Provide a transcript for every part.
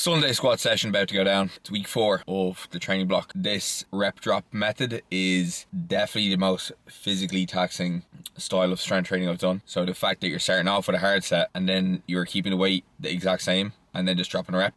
Sunday squat session about to go down. It's week 4 of the training block. This rep drop method is definitely the most physically taxing style of strength training I've done. So the fact that you're starting off with a hard set and then you're keeping the weight the exact same and then just dropping a rep,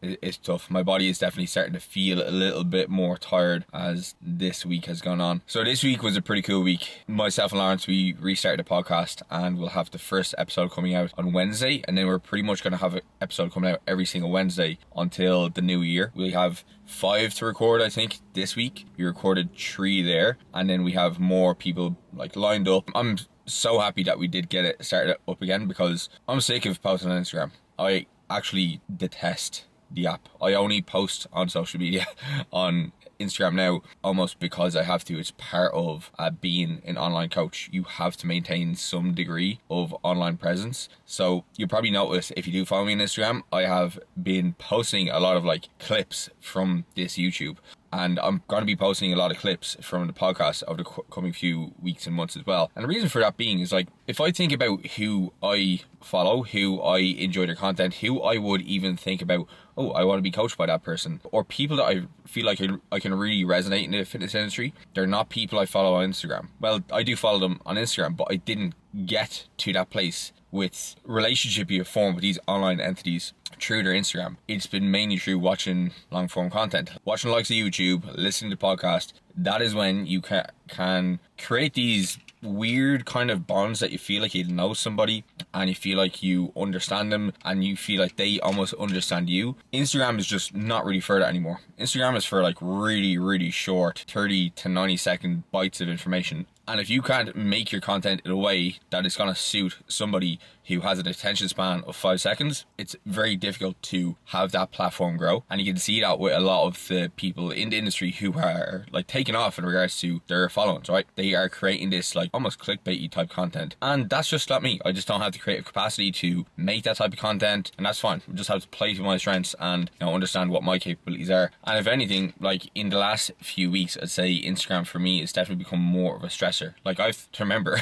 it's tough. My body is definitely starting to feel a little bit more tired as this week has gone on. So this week was a pretty cool week. Myself and Lawrence, we restarted the podcast and we'll have the first episode coming out on Wednesday, and then we're pretty much going to have an episode coming out every single Wednesday until the new year. We have 5 to record, I think, this week. We recorded 3 there, and then we have more people lined up. I'm so happy that we did get it started up again because I'm sick of posting on Instagram. I actually detest the app. I only post on social media on Instagram now almost because I have to. It's part of being an online coach. You have to maintain some degree of online presence. So you'll probably notice if you do follow me on Instagram, I have been posting a lot of clips from this YouTube. And I'm going to be posting a lot of clips from the podcast over the coming few weeks and months as well. And the reason for that being is if I think about who I follow, who I enjoy their content, who I would even think about, oh, I want to be coached by that person, or people that I feel like I can really resonate in the fitness industry, they're not people I follow on Instagram. Well, I do follow them on Instagram, but I didn't get to that place with relationship you have formed with these online entities through their Instagram. It's been mainly through watching long form content, watching the likes of YouTube, listening to podcasts. That is when you can create these weird kind of bonds that you feel like you know somebody and you feel like you understand them and you feel like they almost understand you. Instagram is just not really for that anymore. Instagram is for really, really short 30 to 90 second bites of information. And if you can't make your content in a way that is going to suit somebody who has an attention span of 5 seconds, it's very difficult to have that platform grow. And you can see that with a lot of the people in the industry who are taking off in regards to their followings, right? They are creating this almost clickbaity type content. And that's just not me. I just don't have the creative capacity to make that type of content. And that's fine. I just have to play to my strengths and understand what my capabilities are. And if anything, in the last few weeks, I'd say Instagram for me has definitely become more of a stressor. I have to remember,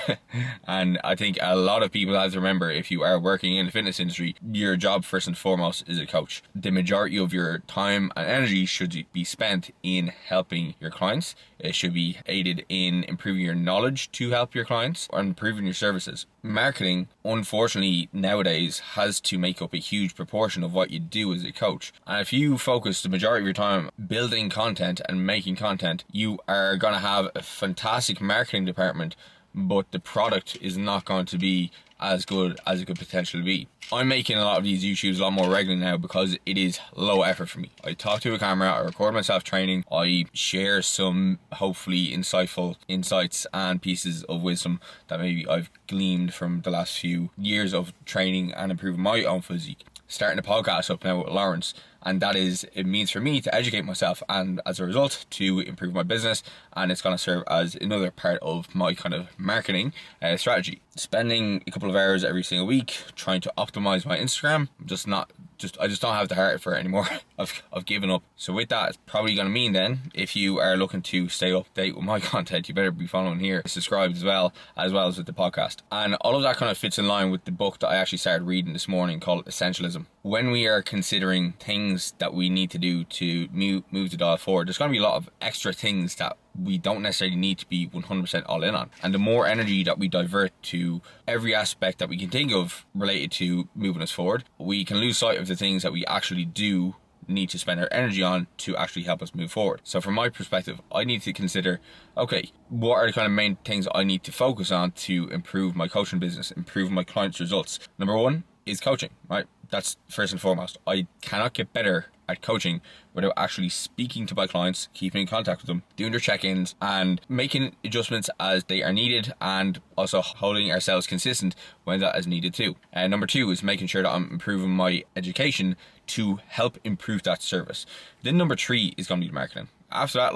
and I think a lot of people have to remember, if you are working in the fitness industry, your job first and foremost is a coach. The majority of your time and energy should be spent in helping your clients. It should be aided in improving your knowledge to help your clients or improving your services. Marketing, unfortunately, nowadays has to make up a huge proportion of what you do as a coach. And if you focus the majority of your time building content and making content, you are going to have a fantastic marketing department, but the product is not going to be as good as it could potentially be. I'm making a lot of these YouTubes a lot more regularly now because it is low effort for me. I talk to a camera, I record myself training, I share some hopefully insightful insights and pieces of wisdom that maybe I've gleaned from the last few years of training and improving my own physique. Starting a podcast up now with Lawrence, and it means for me to educate myself and as a result to improve my business, and it's going to serve as another part of my kind of marketing strategy. Spending a couple of hours every single week trying to optimize my Instagram, I just don't have the heart for it anymore. I've given up. So with that, it's probably going to mean then, if you are looking to stay up to date with my content, you better be following here, subscribed as well as with the podcast. And all of that kind of fits in line with the book that I actually started reading this morning called Essentialism. When we are considering things that we need to do to move the dial forward, there's going to be a lot of extra things that we don't necessarily need to be 100% all in on. And the more energy that we divert to every aspect that we can think of related to moving us forward, we can lose sight of the things that we actually do need to spend our energy on to actually help us move forward. So from my perspective, I need to consider, okay, what are the kind of main things I need to focus on to improve my coaching business, improve my clients' results? Number 1 is coaching, right? That's first and foremost. I cannot get better at coaching without actually speaking to my clients, keeping in contact with them, doing their check-ins and making adjustments as they are needed, and also holding ourselves consistent when that is needed too. And number 2 is making sure that I'm improving my education to help improve that service. Then number 3 is going to be marketing. After that,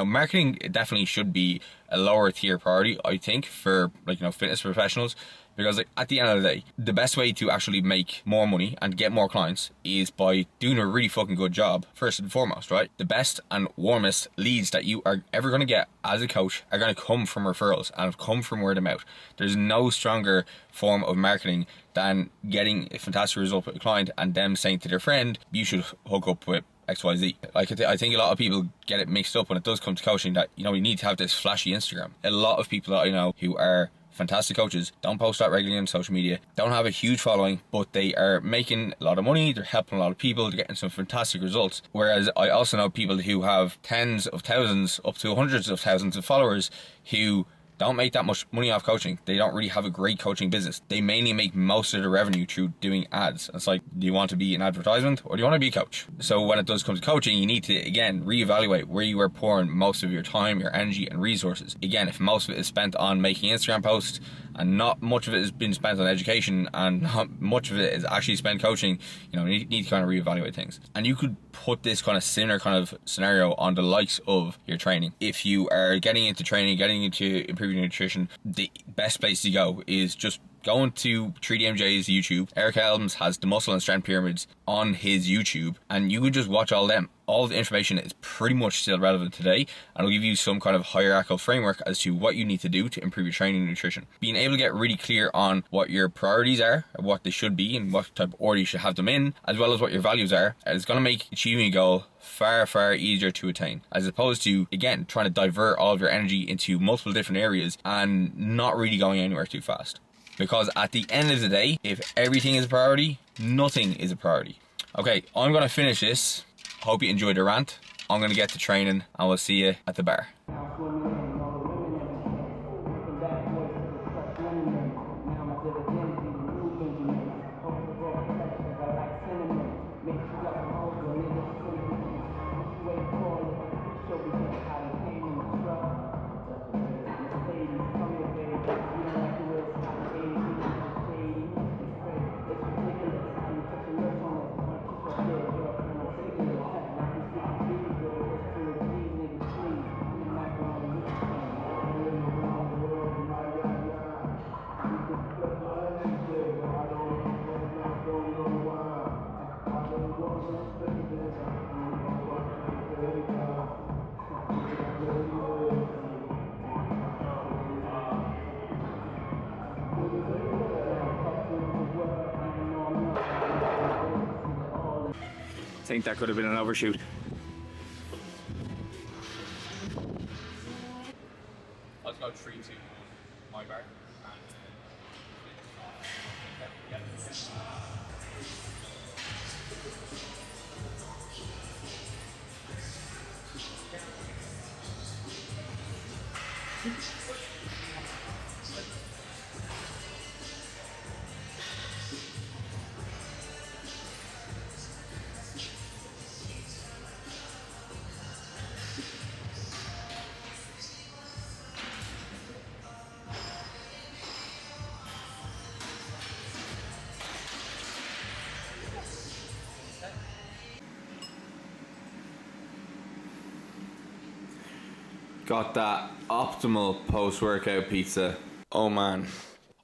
marketing definitely should be a lower tier priority, I think, for fitness professionals. Because at the end of the day, the best way to actually make more money and get more clients is by doing a really fucking good job, first and foremost, right? The best and warmest leads that you are ever going to get as a coach are going to come from referrals and come from word of mouth. There's no stronger form of marketing than getting a fantastic result with a client and them saying to their friend, you should hook up with XYZ. I think a lot of people get it mixed up when it does come to coaching, that you need to have this flashy Instagram. A lot of people that I know who are fantastic coaches don't post that regularly on social media, don't have a huge following, but they are making a lot of money, they're helping a lot of people, they're getting some fantastic results. Whereas I also know people who have tens of thousands up to hundreds of thousands of followers who don't make that much money off coaching. They don't really have a great coaching business. They mainly make most of the revenue through doing ads. It's like, do you want to be an advertisement or do you want to be a coach? So when it does come to coaching, you need to, again, reevaluate where you are pouring most of your time, your energy and resources. Again, if most of it is spent on making Instagram posts and not much of it has been spent on education and not much of it is actually spent coaching, you need to kind of reevaluate things. And you could put this kind of similar kind of scenario on the likes of your training. If you are getting into training, getting into improving your nutrition, the best place to go is just going to 3DMJ's YouTube. Eric Helms has the muscle and strength pyramids on his YouTube, and you could just watch all them. All the information is pretty much still relevant today, and it'll give you some kind of hierarchical framework as to what you need to do to improve your training and nutrition. Being able to get really clear on what your priorities are, what they should be, and what type of order you should have them in, as well as what your values are, is going to make achieving a goal far, far easier to attain, as opposed to, again, trying to divert all of your energy into multiple different areas and not really going anywhere too fast. Because at the end of the day, if everything is a priority, nothing is a priority. Okay, I'm going to finish this. Hope you enjoyed the rant. I'm going to get to training and we'll see you at the bar. I think that could have been an overshoot. Let's go 3-2 my bar. Got that optimal post-workout pizza. Oh man,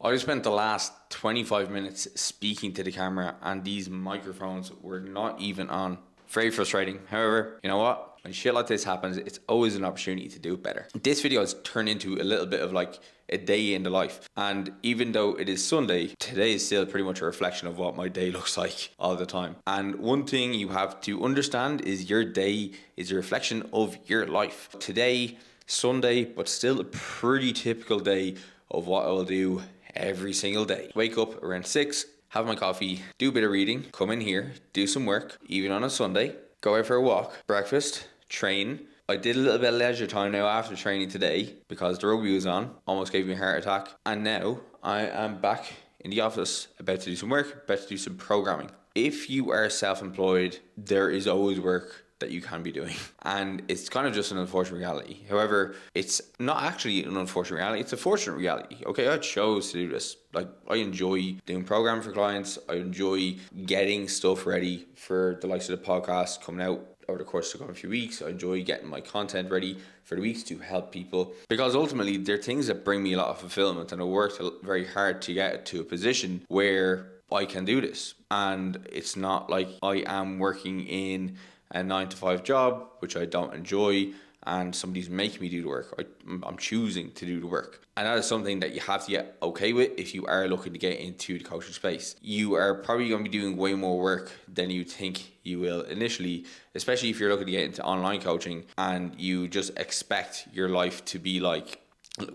I spent the last 25 minutes speaking to the camera and these microphones were not even on. Very frustrating. However, you know what? When shit like this happens, it's always an opportunity to do it better. This video has turned into a little bit of like a day in the life. And even though it is Sunday, today is still pretty much a reflection of what my day looks like all the time. And one thing you have to understand is your day is a reflection of your life. Today, Sunday, but still a pretty typical day of what I will do every single day. Wake up around 6, have my coffee, do a bit of reading, come in here, do some work, even on a Sunday, go out for a walk, breakfast, train. I did a little bit of leisure time now after training today because the rugby was on, almost gave me a heart attack. And now I am back in the office, about to do some work, about to do some programming. If you are self-employed, there is always work that you can be doing, and it's kind of just an unfortunate reality. However, it's not actually an unfortunate reality, it's a fortunate reality. Okay, I chose to do this. Like, I enjoy doing programming for clients, I enjoy getting stuff ready for the likes of the podcast coming out. over the course of a few weeks. I enjoy getting my content ready for the weeks to help people, because ultimately they're things that bring me a lot of fulfillment, and I worked very hard to get to a position where I can do this. And it's not like I am working in a 9 to 5 job, which I don't enjoy, and somebody's making me do the work. I'm choosing to do the work. And that is something that you have to get okay with if you are looking to get into the coaching space. You are probably going to be doing way more work than you think you will initially, especially if you're looking to get into online coaching and you just expect your life to be like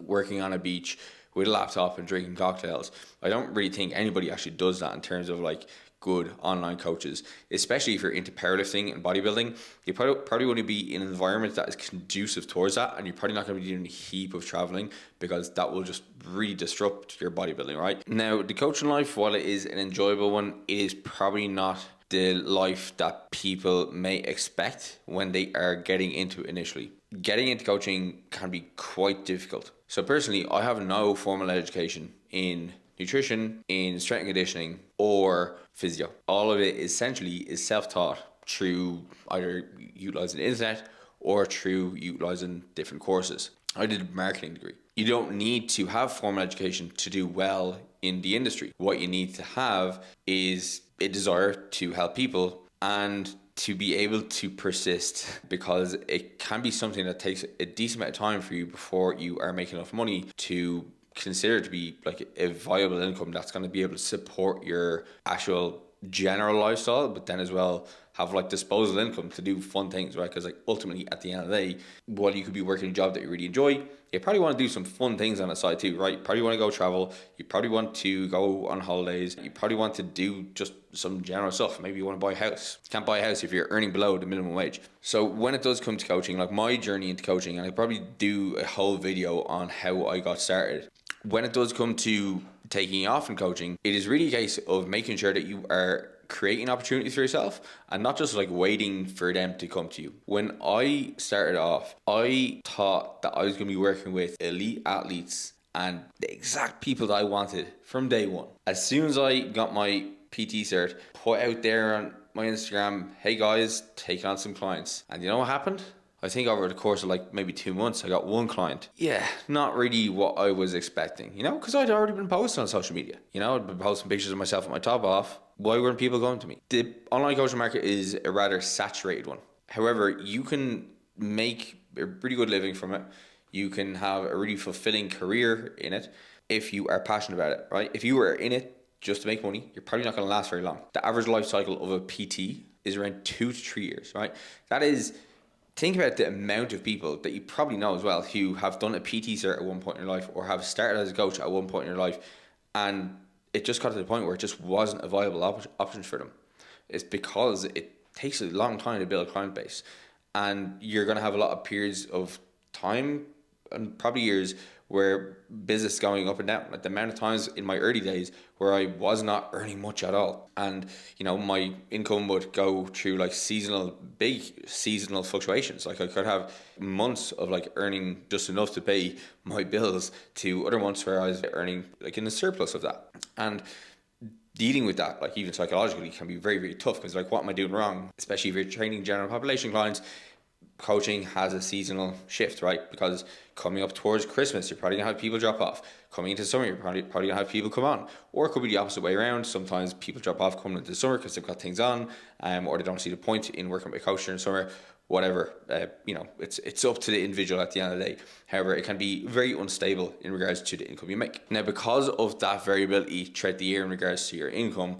working on a beach with a laptop and drinking cocktails. I don't really think anybody actually does that in terms of like good online coaches, especially if you're into powerlifting and bodybuilding. You probably want to be in an environment that is conducive towards that, and you're probably not going to be doing a heap of traveling, because that will just really disrupt your bodybuilding, right? Now, the coaching life, while it is an enjoyable one, it is probably not the life that people may expect when they are getting into it initially. Getting into coaching can be quite difficult. So personally, I have no formal education in nutrition, in strength and conditioning, or physio. All of it essentially is self-taught through either utilizing the internet or through utilizing different courses. I did a marketing degree. You don't need to have formal education to do well in the industry. What you need to have is a desire to help people and to be able to persist, because it can be something that takes a decent amount of time for you before you are making enough money to consider to be like a viable income that's going to be able to support your actual general lifestyle, but then as well have like disposable income to do fun things, right? Because like ultimately at the end of the day, while you could be working a job that you really enjoy, you probably want to do some fun things on the side too, right? You probably want to go travel, you probably want to go on holidays, you probably want to do just some general stuff. Maybe you want to buy a house. You can't buy a house if you're earning below the minimum wage. So when it does come to coaching, like my journey into coaching, and I probably do a whole video on how I got started. When it does come to taking off in coaching, it is really a case of making sure that you are creating opportunities for yourself and not just like waiting for them to come to you. When I started off, I thought that I was going to be working with elite athletes and the exact people that I wanted from day one. As soon as I got my PT cert, put out there on my Instagram, hey guys, take on some clients. And you know what happened? I think over the course of like maybe 2 months, I got one client. Yeah, not really what I was expecting, because I'd already been posting on social media. I'd been posting pictures of myself with my top off. Why weren't people going to me? The online coaching market is a rather saturated one. However, you can make a pretty good living from it. You can have a really fulfilling career in it if you are passionate about it, right? If you are in it just to make money, you're probably not going to last very long. The average life cycle of a PT is around 2 to 3 years, right? Think about the amount of people that you probably know as well who have done a PT cert at one point in their life or have started as a coach at one point in their life, and it just got to the point where it just wasn't a viable option for them. It's because it takes a long time to build a client base, and you're going to have a lot of periods of time and probably years where business is going up and down. Like the amount of times in my early days where I was not earning much at all, and my income would go through like big seasonal fluctuations. Like I could have months of like earning just enough to pay my bills to other months where I was earning like in the surplus of that. And dealing with that, like even psychologically, can be very, very tough, because like, what am I doing wrong? Especially if you're training general population clients. Coaching has a seasonal shift, right? Because coming up towards Christmas, you're probably gonna have people drop off. Coming into summer, you're probably gonna have people come on. Or it could be the opposite way around. Sometimes people drop off coming into summer because they've got things on, or they don't see the point in working with a coach during summer. Whatever, it's up to the individual at the end of the day. However, it can be very unstable in regards to the income you make. Now, because of that variability throughout the year in regards to your income,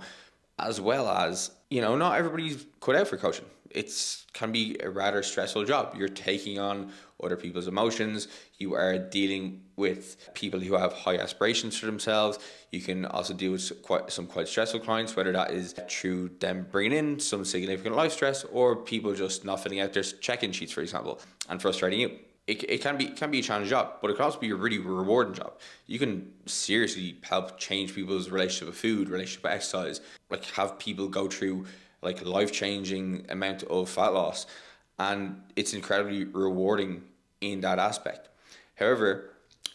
as well as, not everybody's cut out for coaching. It can be a rather stressful job. You're taking on other people's emotions. You are dealing with people who have high aspirations for themselves. You can also deal with some quite stressful clients, whether that is through them bringing in some significant life stress or people just not filling out their check-in sheets, for example, and frustrating you. It can be a challenging job, but it can also be a really rewarding job. You can seriously help change people's relationship with food, relationship with exercise, like have people go through like life-changing amount of fat loss, and it's incredibly rewarding in that aspect. However,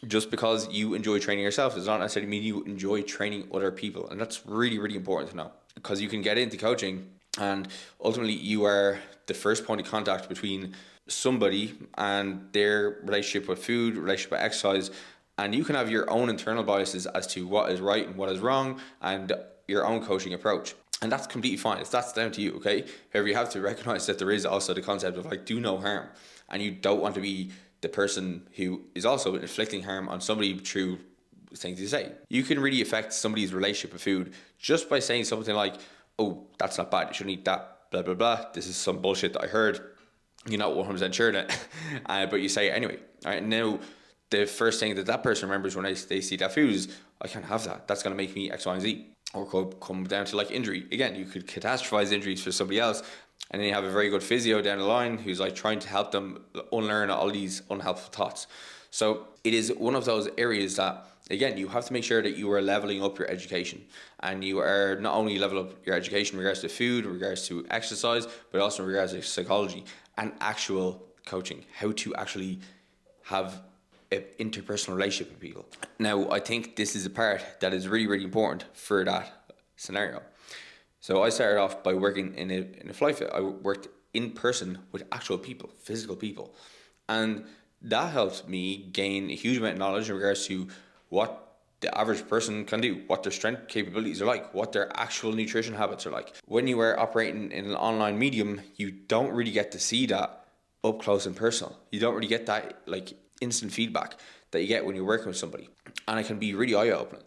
just because you enjoy training yourself does not necessarily mean you enjoy training other people, and that's really, really important to know, because you can get into coaching And ultimately, you are the first point of contact between somebody and their relationship with food, relationship with exercise. And you can have your own internal biases as to what is right and what is wrong, and your own coaching approach. And that's completely fine. That's down to you, okay? However, you have to recognize that there is also the concept of like, do no harm. And you don't want to be the person who is also inflicting harm on somebody through things you say. You can really affect somebody's relationship with food just by saying something like, oh, that's not bad, you shouldn't eat that, blah, blah, blah. This is some bullshit that I heard. You're not 100% sure in it, but you say it anyway. All right, now, the first thing that that person remembers when they see that food is, I can't have that. That's going to make me X, Y, and Z. Or could come down to like injury. Again, you could catastrophize injuries for somebody else, and then you have a very good physio down the line who's like trying to help them unlearn all these unhelpful thoughts. So it is one of those areas that, again, you have to make sure that you are leveling up your education, and you are not only level up your education in regards to food, in regards to exercise, but also in regards to psychology and actual coaching, how to actually have an interpersonal relationship with people. Now, I think this is a part that is really, really important for that scenario. So I started off by working in a fly fit. I worked in person with actual people, physical people. And that helped me gain a huge amount of knowledge in regards to what the average person can do, what their strength capabilities are like, what their actual nutrition habits are like. When you are operating in an online medium, you don't really get to see that up close and personal. You don't really get that like instant feedback that you get when you're working with somebody. And it can be really eye-opening,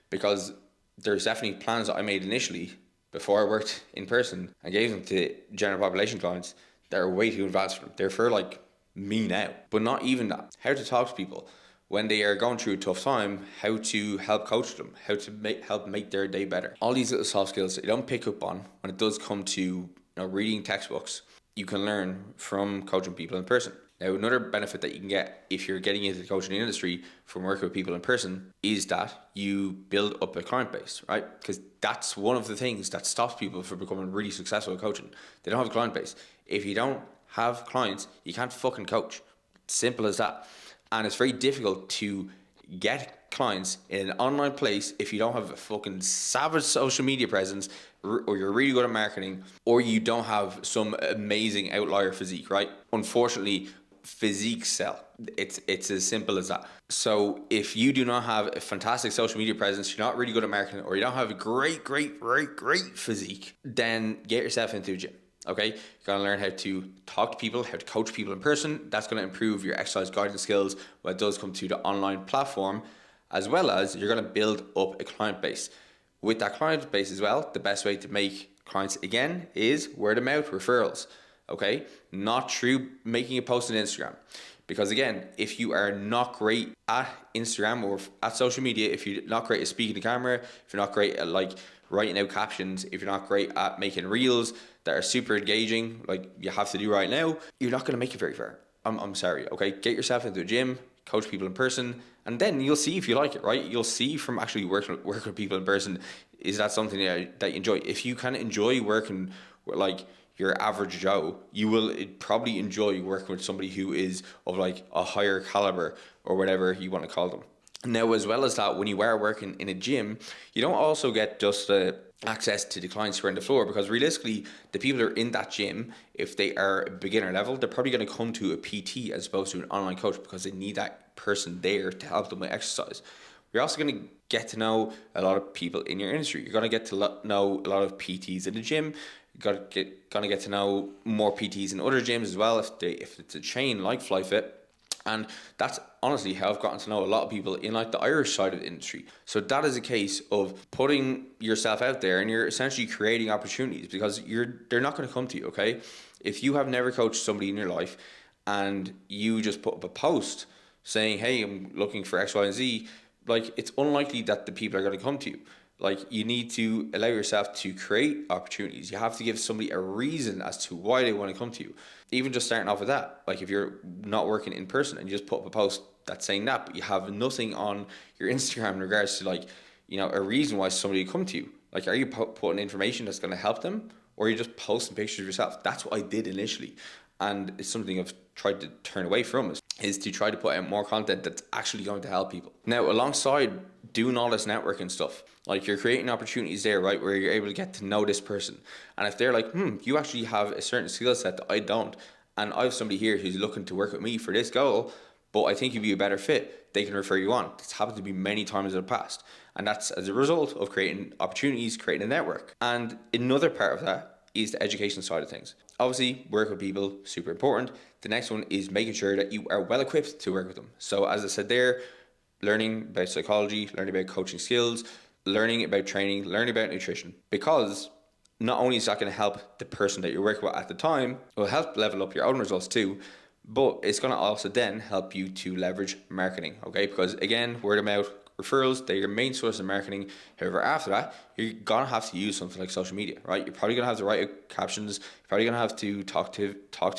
because there's definitely plans that I made initially before I worked in person and gave them to general population clients that are way too advanced for them. They're for like me now. But not even that. How to talk to people when they are going through a tough time, how to help coach them, how to help make their day better. All these little soft skills that you don't pick up on when it does come to reading textbooks, you can learn from coaching people in person. Now, another benefit that you can get if you're getting into the coaching industry from working with people in person is that you build up a client base, right? Because that's one of the things that stops people from becoming really successful at coaching. They don't have a client base. If you don't have clients, you can't fucking coach. Simple as that. And it's very difficult to get clients in an online place if you don't have a fucking savage social media presence, or you're really good at marketing, or you don't have some amazing outlier physique, right? Unfortunately, physique sell. It's as simple as that. So if you do not have a fantastic social media presence, you're not really good at marketing, or you don't have a great physique, then get yourself into a gym. Okay, you're going to learn how to talk to people, how to coach people in person. That's going to improve your exercise guidance skills when it does come to the online platform, as well as you're going to build up a client base. With that client base as well, the best way to make clients again is word of mouth referrals. Okay, not through making a post on Instagram. Because again, if you are not great at Instagram or at social media, if you're not great at speaking to camera, if you're not great at like writing out captions, if you're not great at making reels that are super engaging, like you have to do right now, you're not going to make it very far. I'm sorry, okay? Get yourself into a gym, coach people in person, and then you'll see if you like it, right? You'll see from actually working with people in person, is that something that you enjoy? If you kind of enjoy working with like your average Joe, you will probably enjoy working with somebody who is of like a higher caliber, or whatever you want to call them. Now, as well as that, when you are working in a gym, you don't also get just access to the clients who are on the floor, because realistically, the people who are in that gym, if they are a beginner level, they're probably going to come to a PT as opposed to an online coach, because they need that person there to help them with exercise. You're also going to get to know a lot of people in your industry. You're going to get to know a lot of PTs in the gym. You're going to get to know more PTs in other gyms as well, if it's a chain like FlyFit. And that's honestly how I've gotten to know a lot of people in like the Irish side of the industry. So that is a case of putting yourself out there, and you're essentially creating opportunities, because they're not going to come to you, okay? If you have never coached somebody in your life and you just put up a post saying, hey, I'm looking for X, Y, and Z, like it's unlikely that the people are going to come to you. Like, you need to allow yourself to create opportunities. You have to give somebody a reason as to why they want to come to you. Even just starting off with that, like if you're not working in person and you just put up a post that's saying that, but you have nothing on your Instagram in regards to like, a reason why somebody would come to you. Like, are you putting information that's going to help them, or are you just posting pictures of yourself? That's what I did initially. And it's something I've tried to turn away from, is to try to put out more content that's actually going to help people. Now, alongside doing all this networking stuff. Like, you're creating opportunities there, right, where you're able to get to know this person. And if they're like, you actually have a certain skill set that I don't, and I have somebody here who's looking to work with me for this goal, but I think you'd be a better fit, they can refer you on. It's happened to me many times in the past. And that's as a result of creating opportunities, creating a network. And another part of that is the education side of things. Obviously, work with people, super important. The next one is making sure that you are well equipped to work with them. So as I said there, learning about psychology, learning about coaching skills, learning about training, learning about nutrition. Because not only is that going to help the person that you're working with at the time, it will help level up your own results too, but it's going to also then help you to leverage marketing, okay? Because again, word of mouth, referrals, they're your main source of marketing. However, after that, you're gonna have to use something like social media, right? You're probably gonna have to write captions. You're probably gonna have to talk to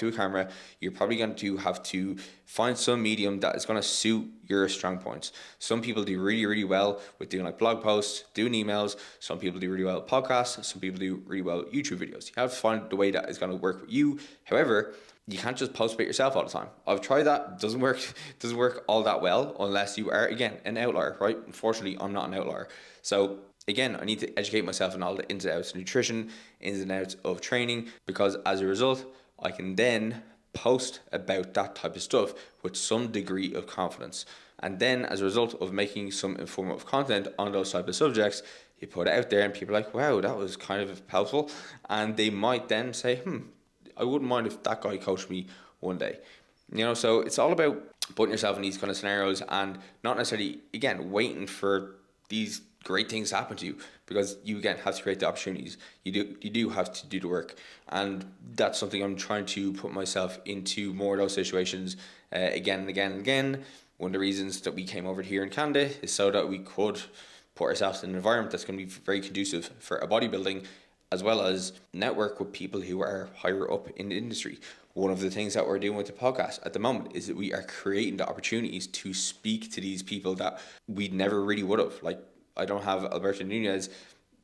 a camera. You're probably going to have to find some medium that is gonna suit your strong points. Some people do really, really well with doing like blog posts, doing emails. Some people do really well with podcasts. Some people do really well with YouTube videos. You have to find the way that is gonna work with you. However, you can't just post about yourself all the time. I've tried that. It doesn't work all that well unless you are, again, an outlier, right? Unfortunately, I'm not an outlier. So again, I need to educate myself in all the ins and outs of nutrition, ins and outs of training, because as a result, I can then post about that type of stuff with some degree of confidence. And then as a result of making some informative content on those type of subjects, you put it out there and people are like, wow, that was kind of helpful. And they might then say, I wouldn't mind if that guy coached me one day. So it's all about putting yourself in these kind of scenarios and not necessarily, again, waiting for these great things to happen to you, because you, again, have to create the opportunities. You do have to do the work. And that's something I'm trying to put myself into more of those situations again and again and again. One of the reasons that we came over here in Canada is so that we could put ourselves in an environment that's going to be very conducive for a bodybuilding, as well as network with people who are higher up in the industry. One of the things that we're doing with the podcast at the moment is that we are creating the opportunities to speak to these people that we never really would have. Like, I don't have Alberto Nunez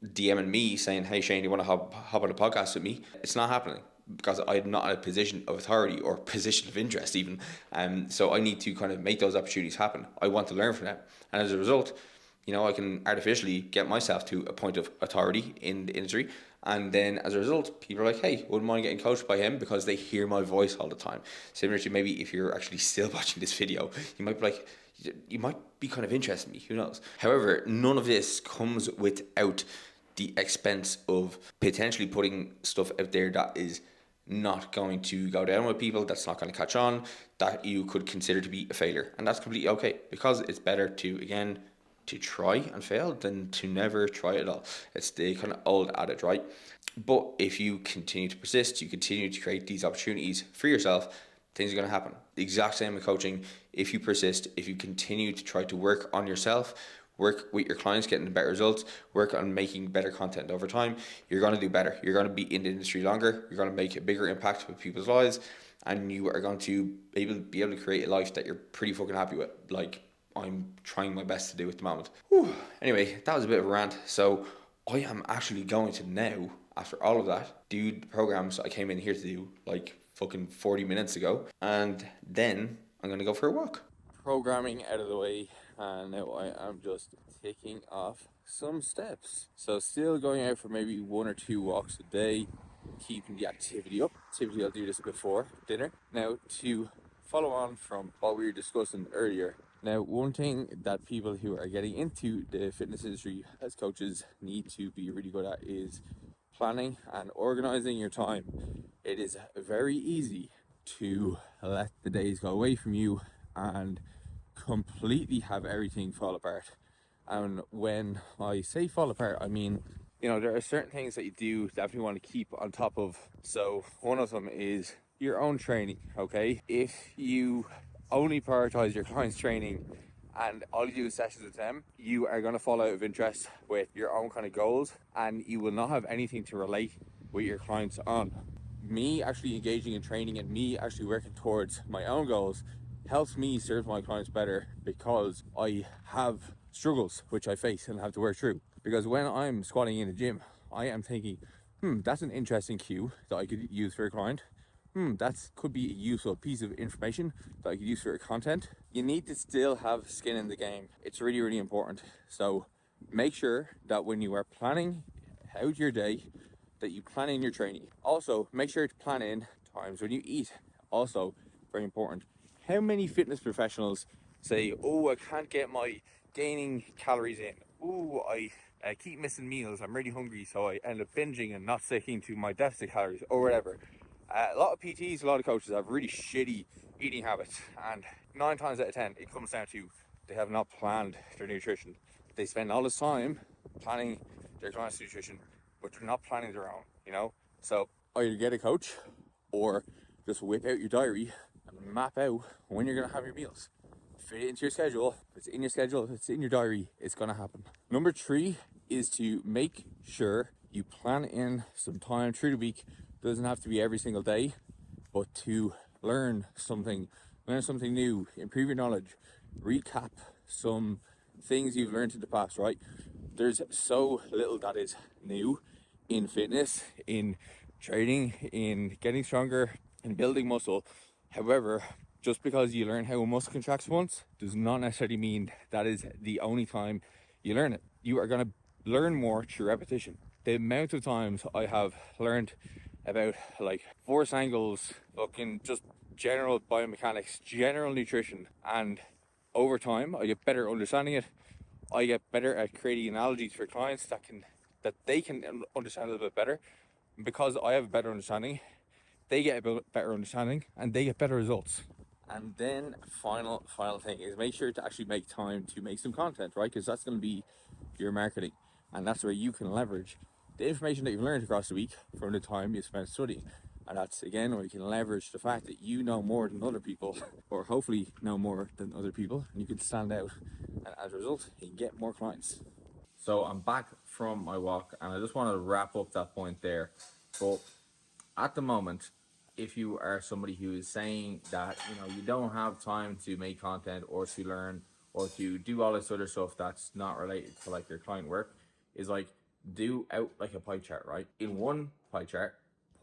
DMing me saying, hey Shane, do you want to hop on a podcast with me? It's not happening, because I'm not in a position of authority or position of interest even. So I need to kind of make those opportunities happen. I want to learn from them. And as a result, I can artificially get myself to a point of authority in the industry. And then as a result, people are like, hey, wouldn't mind getting coached by him, because they hear my voice all the time. Similar to maybe if you're actually still watching this video, you might be like, you might be kind of interested in me, who knows? However, none of this comes without the expense of potentially putting stuff out there that is not going to go down with people, that's not going to catch on, that you could consider to be a failure. And that's completely okay, because it's better to, again, to try and fail than to never try at all. It's the kind of old adage, right? But if you continue to persist, you continue to create these opportunities for yourself, things are going to happen. The exact same with coaching. If you persist, if you continue to try to work on yourself, work with your clients, getting better results, work on making better content over time, you're going to do better. You're going to be in the industry longer. You're going to make a bigger impact with people's lives, and you are going to be able to create a life that you're pretty fucking happy with. Like, I'm trying my best to do at the moment. Whew. Anyway, that was a bit of a rant. So I am actually going to now, after all of that, do the programs I came in here to do like fucking 40 minutes ago. And then I'm going to go for a walk. Programming out of the way, and now I am just taking off some steps. So still going out for maybe 1 or 2 walks a day, keeping the activity up. Typically I'll do this before dinner. Now, to follow on from what we were discussing earlier, now one thing that people who are getting into the fitness industry as coaches need to be really good at is planning and organizing your time. It is very easy to let the days go away from you and completely have everything fall apart. And when I say fall apart, I mean, there are certain things that you do definitely want to keep on top of. So one of them is your own training, okay? If you only prioritize your clients' training and all you do is sessions with them, you are going to fall out of interest with your own kind of goals, and you will not have anything to relate with your clients on. Me actually engaging in training and me actually working towards my own goals helps me serve my clients better, because I have struggles which I face and have to work through. Because when I'm squatting in a gym, I am thinking, that's an interesting cue that I could use for a client. That could be a useful piece of information that I could use for a content. you need to still have skin in the game. It's really, really important. So make sure that when you are planning out your day, that you plan in your training. Also, make sure to plan in times when you eat. Also, very important. How many fitness professionals say, oh, I can't get my gaining calories in. Oh, I keep missing meals. I'm really hungry, so I end up binging and not sticking to my deficit calories or whatever. A lot of PTs, a lot of coaches have really shitty eating habits, and 9 times out of 10, it comes down to they have not planned their nutrition. They spend all this time planning their clients' nutrition, but they're not planning their own, you know? So either get a coach or just whip out your diary and map out when you're gonna have your meals. Fit it into your schedule. If it's in your schedule, if it's in your diary, it's gonna happen. Number 3 is to make sure you plan in some time through the week. Doesn't have to be every single day, but to learn something new, improve your knowledge, recap some things you've learned in the past, right? There's so little that is new in fitness, in training, in getting stronger, in building muscle. However, just because you learn how a muscle contracts once does not necessarily mean that is the only time you learn it. You are going to learn more through repetition. The amount of times I have learned about like force angles, fucking just general biomechanics, general nutrition, and over time I get better understanding it. I get better at creating analogies for clients that they can understand a little bit better. And because I have a better understanding, they get a better understanding and they get better results. And then final thing is make sure to actually make time to make some content, right? Because that's going to be your marketing, and that's where you can leverage the information that you've learned across the week from the time you spent studying. And that's again where you can leverage the fact that you know more than other people, or hopefully know more than other people, and you can stand out, and as a result you can get more clients. So I'm back from my walk, and I just want to wrap up that point there. But at the moment, if you are somebody who is saying that you don't have time to make content or to learn or to do all this other stuff that's not related to like your client work, is like do out like a pie chart, right? In one pie chart,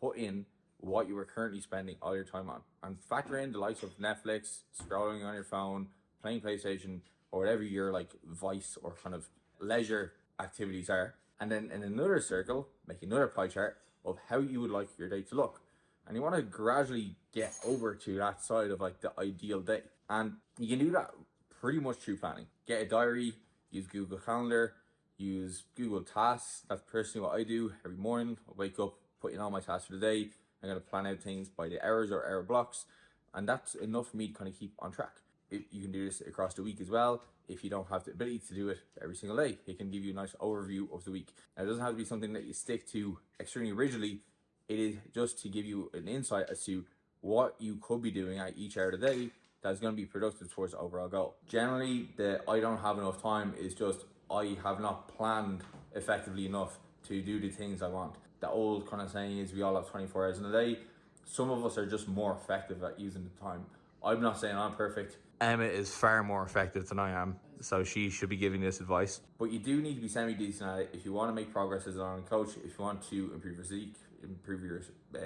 put in what you are currently spending all your time on, and factor in the likes of Netflix, scrolling on your phone, playing PlayStation, or whatever your like vice or kind of leisure activities are. And then in another circle, make another pie chart of how you would like your day to look. And you want to gradually get over to that side of like the ideal day. And you can do that pretty much through planning. Get a diary, use Google Calendar, use Google Tasks. That's personally what I do every morning. I wake up, put in all my tasks for the day. I'm going to plan out things by the hours or hour blocks. And that's enough for me to kind of keep on track. You can do this across the week as well. If you don't have the ability to do it every single day, it can give you a nice overview of the week. Now, it doesn't have to be something that you stick to extremely rigidly. It is just to give you an insight as to what you could be doing at each hour of the day that's going to be productive towards the overall goal. Generally, the I don't have enough time is just I have not planned effectively enough to do the things I want. The old kind of saying is we all have 24 hours in a day. Some of us are just more effective at using the time. I'm not saying I'm perfect. Emma is far more effective than I am, so she should be giving this advice. But you do need to be semi-decent at it if you want to make progress as an online coach, if you want to improve your physique, improve your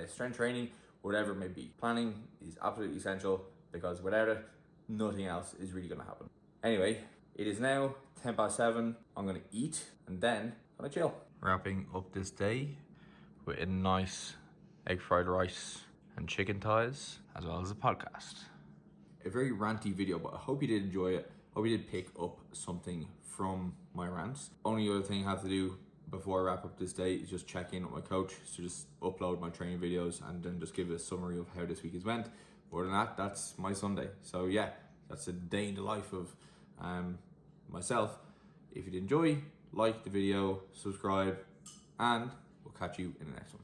strength training, whatever it may be. Planning is absolutely essential because without it, nothing else is really going to happen. Anyway, it is now 7:10. I'm going to eat and then I'm going to chill. Wrapping up this day with a nice egg fried rice and chicken thighs, as well as a podcast. A very ranty video, but I hope you did enjoy it. Hope you did pick up something from my rants. Only other thing I have to do before I wrap up this day is just check in with my coach, so just upload my training videos and then just give a summary of how this week has went. Other than that, that's my Sunday. So yeah, that's a day in the life of myself. If you did enjoy, like the video, subscribe, and we'll catch you in the next one.